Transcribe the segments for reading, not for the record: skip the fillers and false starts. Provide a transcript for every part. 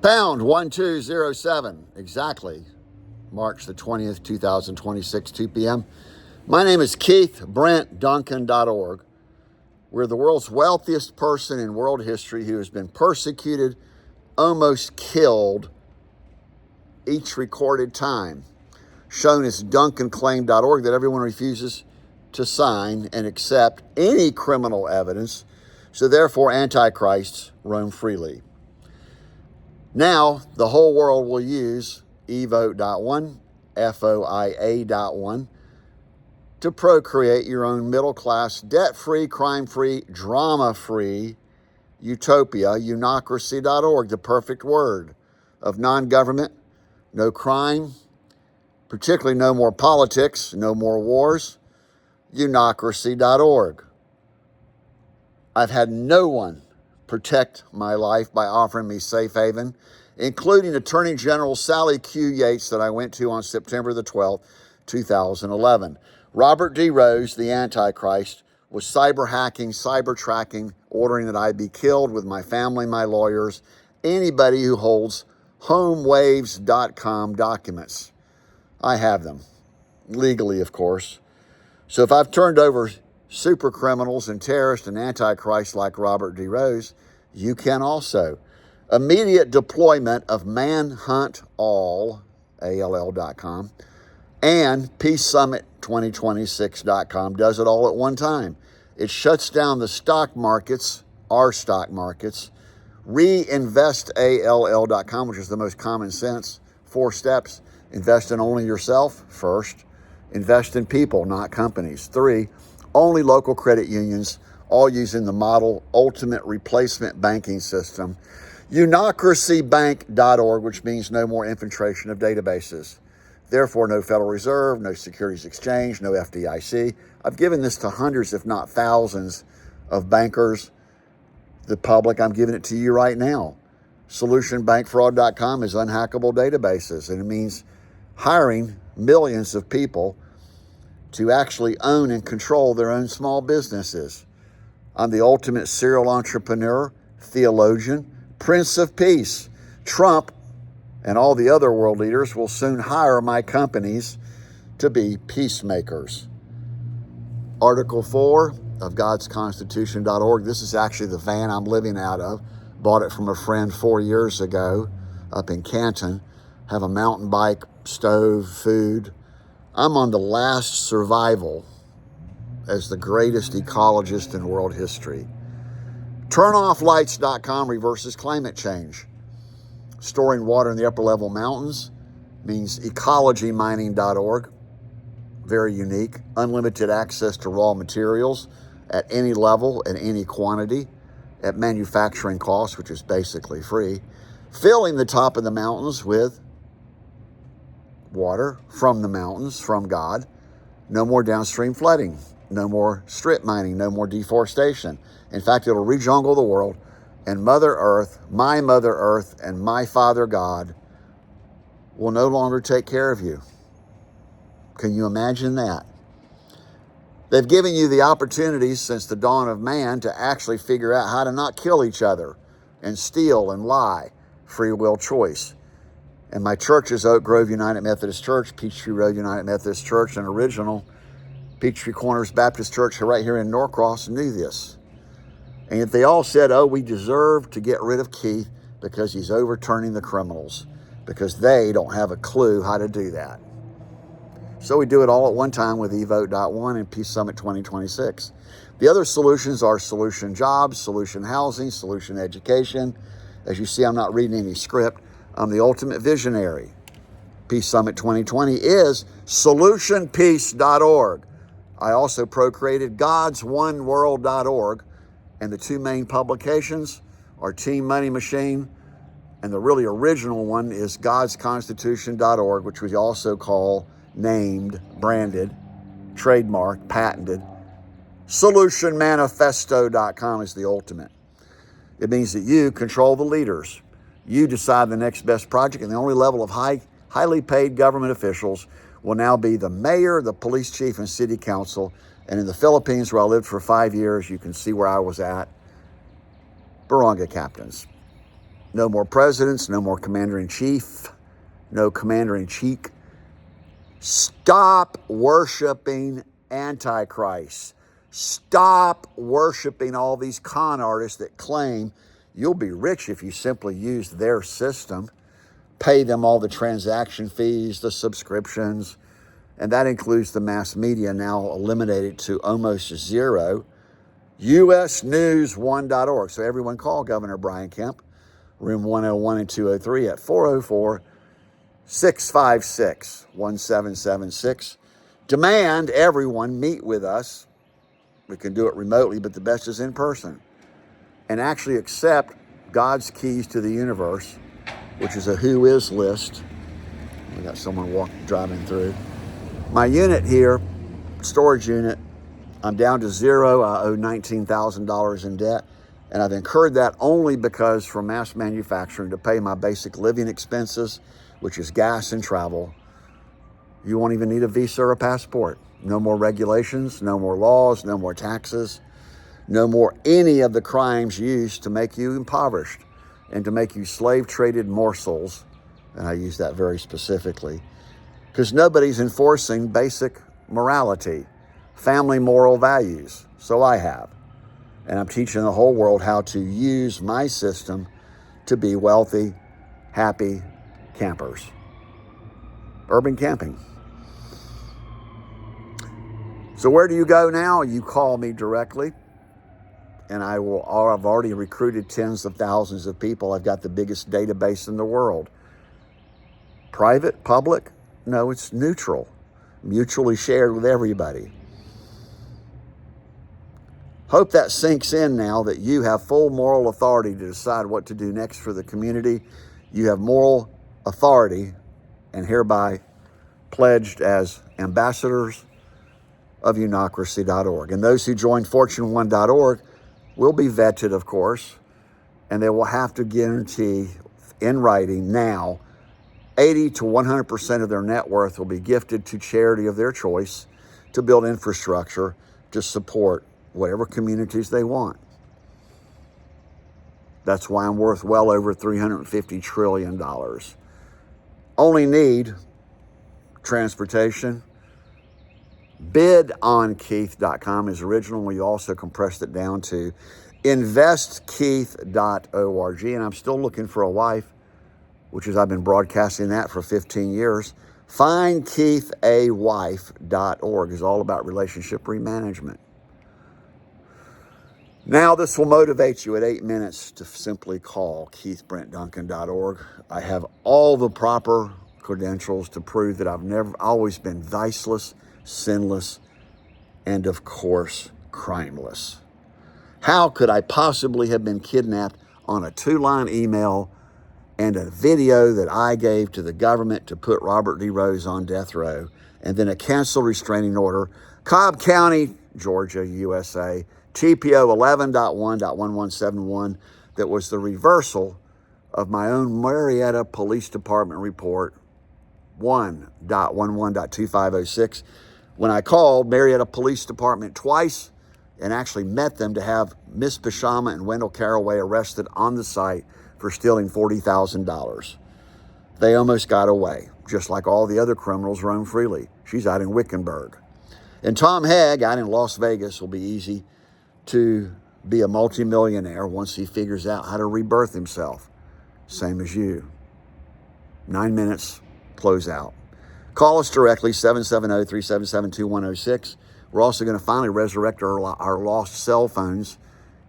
Pound 1207, exactly, March the 20th, 2026, 2 p.m. My name is Keith Brent, Duncan.org. We're the world's wealthiest person in world history who has been persecuted, almost killed each recorded time. Shown as DuncanClaim.org that everyone refuses to sign and accept any criminal evidence, so therefore antichrists roam freely. Now, the whole world will use Evote.one Foia.one to procreate your own middle-class, debt-free, crime-free, drama-free utopia, unocracy.org, the perfect word of non-government, no crime, particularly no more politics, no more wars, unocracy.org. I've had no one protect my life by offering me safe haven, including Attorney General Sally Q. Yates that I went to on September the 12th, 2011. Robert D. Rose, the Antichrist, was cyber hacking, cyber tracking, ordering that I be killed with my family, my lawyers, anybody who holds homewaves.com documents. I have them, legally, of course. So if I've turned over super criminals and terrorists and antichrists like Robert D. Rose, you can also. Immediate deployment of manhuntall, ALL.com, and PeaceSummit2026.com does it all at one time. It shuts down the stock markets, our stock markets, reinvestall.com, which is the most common sense. 4 steps. Invest in only yourself first. Invest in people, not companies. 3, only local credit unions, all using the model ultimate replacement banking system. Unocracybank.org, which means no more infiltration of databases. Therefore, no Federal Reserve, no Securities Exchange, no FDIC. I've given this to hundreds, if not thousands, of bankers, the public. I'm giving it to you right now. SolutionBankFraud.com is unhackable databases, and it means hiring millions of people to actually own and control their own small businesses. I'm the ultimate serial entrepreneur, theologian, Prince of Peace. Trump and all the other world leaders will soon hire my companies to be peacemakers. Article 4 of God's Constitution.org. This is actually the van I'm living out of. Bought it from a friend 4 years ago up in Canton. Have a mountain bike, stove, food. I'm on the last survival as the greatest ecologist in world history. Turnofflights.com reverses climate change. Storing water in the upper level mountains means ecologymining.org. Very unique. Unlimited access to raw materials at any level and any quantity at manufacturing costs, which is basically free. Filling the top of the mountains with water from the mountains, from God. No more downstream flooding. No more strip mining. No more deforestation. In fact, it'll rejungle the world. And Mother Earth, and my Father God will no longer take care of you. Can you imagine that? They've given you the opportunities since the dawn of man to actually figure out how to not kill each other and steal and lie. Free will choice. And my church is Oak Grove United Methodist Church, Peachtree Road United Methodist Church, and original Peachtree Corners Baptist Church right here in Norcross knew this. And if they all said, oh, we deserve to get rid of Keith because he's overturning the criminals, because they don't have a clue how to do that. So we do it all at one time with Evote.one and Peace Summit 2026. The other solutions are solution jobs, solution housing, solution education. As you see, I'm not reading any script. I'm the ultimate visionary. Peace Summit 2020 is solutionpeace.org. I also procreated Gods.World.org, and the 2 main publications are Team Money Machine, and the really original one is godsconstitution.org, which we also call named, branded, trademarked, patented. Solutionmanifesto.com is the ultimate. It means that you control the leaders. You decide the next best project, and the only level of highly paid government officials will now be the mayor, the police chief, and city council. And in the Philippines, where I lived for 5 years, you can see where I was at, barangay captains. No more presidents, no more commander-in-chief, no commander-in-chief. Stop worshiping Antichrist. Stop worshiping all these con artists that claim you'll be rich if you simply use their system. Pay them all the transaction fees, the subscriptions, and that includes the mass media, now eliminated to almost zero. USnews1.org. So everyone call Governor Brian Kemp, room 101 and 203 at 404-656-1776. Demand everyone meet with us. We can do it remotely, but the best is in person. And actually accept God's keys to the universe, which is a who is list. We got someone driving through. My unit here, storage unit, I'm down to zero. I owe $19,000 in debt. And I've incurred that only because for mass manufacturing to pay my basic living expenses, which is gas and travel, you won't even need a visa or a passport. No more regulations, no more laws, no more taxes, no more any of the crimes used to make you impoverished and to make you slave-traded morsels. And I use that very specifically because nobody's enforcing basic morality, family moral values. So I have. And I'm teaching the whole world how to use my system to be wealthy, happy campers. Urban camping. So where do you go now? You call me directly, and I've already recruited tens of thousands of people. I've got the biggest database in the world. Private, public? No, it's neutral, mutually shared with everybody. Hope that sinks in now that you have full moral authority to decide what to do next for the community. You have moral authority and hereby pledged as ambassadors of unocracy.org. And those who join fortune1.org will be vetted, of course, and they will have to guarantee in writing now 80 to 100% of their net worth will be gifted to charity of their choice to build infrastructure to support whatever communities they want. That's why I'm worth well over $350 trillion. Only need transportation. Bidonkeith.com is original. We also compressed it down to investkeith.org. And I'm still looking for a wife, which is I've been broadcasting that for 15 years. FindKeithAwife.org is all about relationship remanagement. Now this will motivate you at 8 minutes to simply call KeithBrentDuncan.org. I have all the proper credentials to prove that I've always been viceless, sinless, and of course, crimeless. How could I possibly have been kidnapped on a 2-line email and a video that I gave to the government to put Robert D. Rose on death row, and then a canceled restraining order, Cobb County, Georgia, USA, TPO 11.1.1171, that was the reversal of my own Marietta Police Department report 1.11.2506. When I called Marietta Police Department twice and actually met them to have Miss Pashama and Wendell Caraway arrested on the site for stealing $40,000. They almost got away, just like all the other criminals roam freely. She's out in Wickenburg. And Tom Hegg out in Las Vegas will be easy to be a multimillionaire once he figures out how to rebirth himself. Same as you. 9 minutes, close out. Call us directly, 770-377-2106. We're also going to finally resurrect our lost cell phones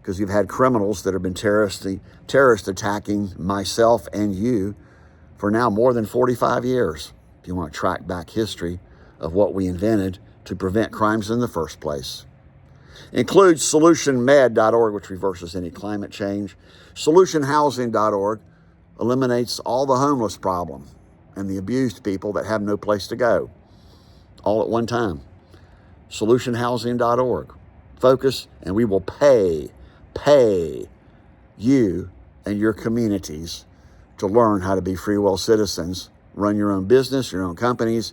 because you've had criminals that have been terrorist attacking myself and you for now more than 45 years. If you want to track back history of what we invented to prevent crimes in the first place. Includes solutionmed.org, which reverses any climate change. Solutionhousing.org eliminates all the homeless problem and the abused people that have no place to go, all at one time. Solutionhousing.org. Focus, and we will pay you and your communities to learn how to be free will citizens, run your own business, your own companies,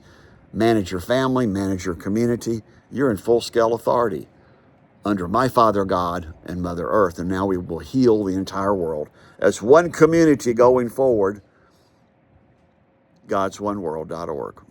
manage your family, manage your community. You're in full-scale authority. under my Father God and Mother Earth. And now we will heal the entire world as one community going forward. Gods1World.org.